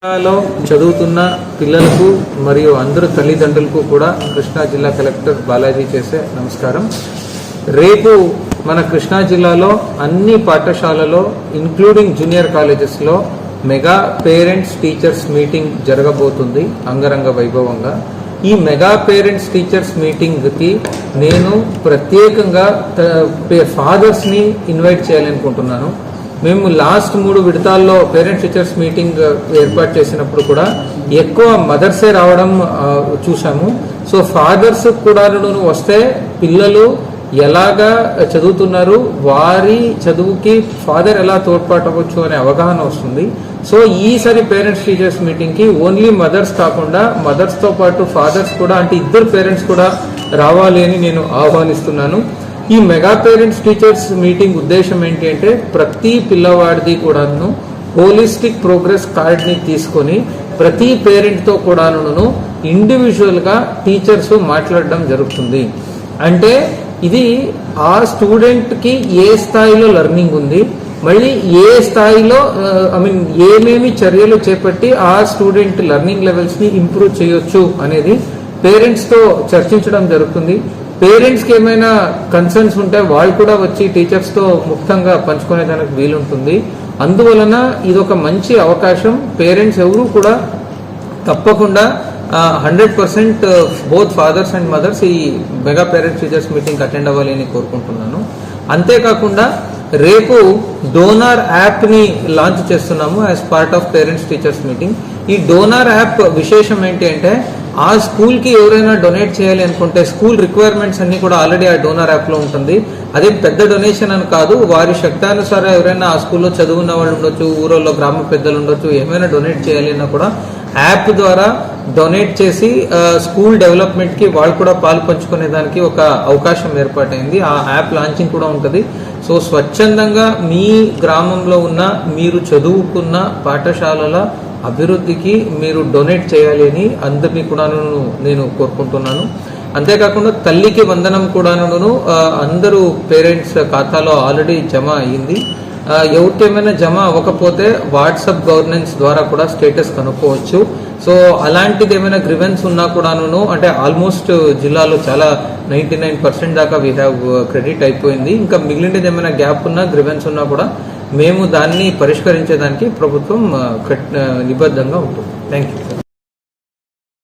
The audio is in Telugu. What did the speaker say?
జిల్లాలో చదువుతున్న పిల్లలకు మరియు అందరు తల్లిదండ్రులకు కూడా కృష్ణా జిల్లా కలెక్టర్ బాలాజీ చేసే నమస్కారం. రేపు మన కృష్ణా జిల్లాలో అన్ని పాఠశాలలో ఇంక్లూడింగ్ జూనియర్ కాలేజెస్లో మెగా పేరెంట్స్ టీచర్స్ మీటింగ్ జరగబోతుంది అంగరంగ వైభవంగా. ఈ మెగా పేరెంట్స్ టీచర్స్ మీటింగ్కి నేను ప్రత్యేకంగా ఫాదర్స్ని ఇన్వైట్ చేయాలనుకుంటున్నాను. మేము లాస్ట్ 3 విడతల్లో పేరెంట్స్ టీచర్స్ మీటింగ్ ఏర్పాటు చేసినప్పుడు కూడా ఎక్కువ మదర్సే రావడం చూసాము. సో ఫాదర్స్ కూడా వస్తే పిల్లలు ఎలాగా చదువుతున్నారు, వారి చదువుకి ఫాదర్ ఎలా తోడ్పడవచ్చు అనే అవగాహన వస్తుంది. సో ఈసారి పేరెంట్స్ టీచర్స్ మీటింగ్కి ఓన్లీ మదర్స్ కాకుండా మదర్స్తో పాటు ఫాదర్స్ కూడా, అంటే ఇద్దరు పేరెంట్స్ కూడా రావాలి అని నేను ఆహ్వానిస్తున్నాను. ఈ మెగా పేరెంట్స్ టీచర్స్ మీటింగ్ ఉద్దేశం ఏంటి అంటే ప్రతి పిల్లవాడిది కూడాను హోలిస్టిక్ ప్రోగ్రెస్ కార్డ్ని తీసుకొని ప్రతి పేరెంట్తో కూడాను ఇండివిజువల్గా టీచర్స్ మాట్లాడడం జరుగుతుంది. అంటే ఇది ఆ స్టూడెంట్కి ఏ స్థాయిలో లెర్నింగ్ ఉంది, మళ్ళీ ఏ స్థాయిలో ఏమేమి చర్యలు చేపట్టి ఆ స్టూడెంట్ లెర్నింగ్ లెవెల్స్ని ఇంప్రూవ్ చేయొచ్చు అనేది పేరెంట్స్తో చర్చించడం జరుగుతుంది. పేరెంట్స్కి ఏమైనా కన్సర్న్స్ ఉంటే వాళ్ళు కూడా వచ్చి టీచర్స్తో ముక్తంగా పంచుకునేదానికి వీలుంటుంది. అందువలన ఇది ఒక మంచి అవకాశం. పేరెంట్స్ ఎవరు కూడా తప్పకుండా 100% బోత్ ఫాదర్స్ అండ్ మదర్స్ ఈ mega parents teachers meeting attend అవ్వాలి అని కోరుకుంటున్నాను. అంతేకాకుండా రేపు డోనార్ యాప్ని లాంచ్ చేస్తున్నాము as part of parents teachers meeting. ఈ డోనార్ యాప్ విశేషం ఏంటి అంటే ఆ స్కూల్కి ఎవరైనా డొనేట్ చేయాలి అనుకుంటే స్కూల్ రిక్వైర్మెంట్స్ అన్ని కూడా ఆల్రెడీ ఆ డోనార్ యాప్లో ఉంటుంది. అదే పెద్ద డొనేషన్ అని కాదు, వారి శక్తానుసారం ఎవరైనా ఆ స్కూల్లో చదువున్న వాళ్ళు ఉండొచ్చు, ఊరోళ్ళలో గ్రామ పెద్దలు ఉండొచ్చు, ఏమైనా డొనేట్ చేయాలి అన్నా కూడా యాప్ ద్వారా డొనేట్ చేసి స్కూల్ డెవలప్మెంట్కి వాళ్ళు కూడా పాలు పంచుకునే దానికి ఒక అవకాశం ఏర్పాటైంది. ఆ యాప్ లాంచింగ్ కూడా ఉంటుంది. సో స్వచ్ఛందంగా మీ గ్రామంలో ఉన్న మీరు చదువుకున్న పాఠశాలల అభివృద్ధికి మీరు డొనేట్ చేయాలి అని అందరినీ కూడా నేను కోరుకుంటున్నాను. అంతేకాకుండా తల్లికి వందనం కూడాను అందరూ పేరెంట్స్ ఖాతాలో ఆల్రెడీ జమ అయ్యింది. ఎవరికేమైనా జమ అవ్వకపోతే వాట్సాప్ గవర్నెన్స్ ద్వారా కూడా స్టేటస్ కనుక్కోవచ్చు. సో అలాంటిది ఏమైనా గ్రివెన్స్ ఉన్నా కూడాను, అంటే ఆల్మోస్ట్ జిల్లాలో చాలా 99% దాకా వీ హ్యావ్ క్రెడిట్ అయిపోయింది. ఇంకా మిగిలినది ఏమైనా గ్యాప్ ఉన్నా, గ్రివెన్స్ ఉన్నా కూడా మేము దాన్ని పరిష్కరించేదానికి ప్రభుత్వం నిబద్ధంగా ఉంటుంది. Thank you.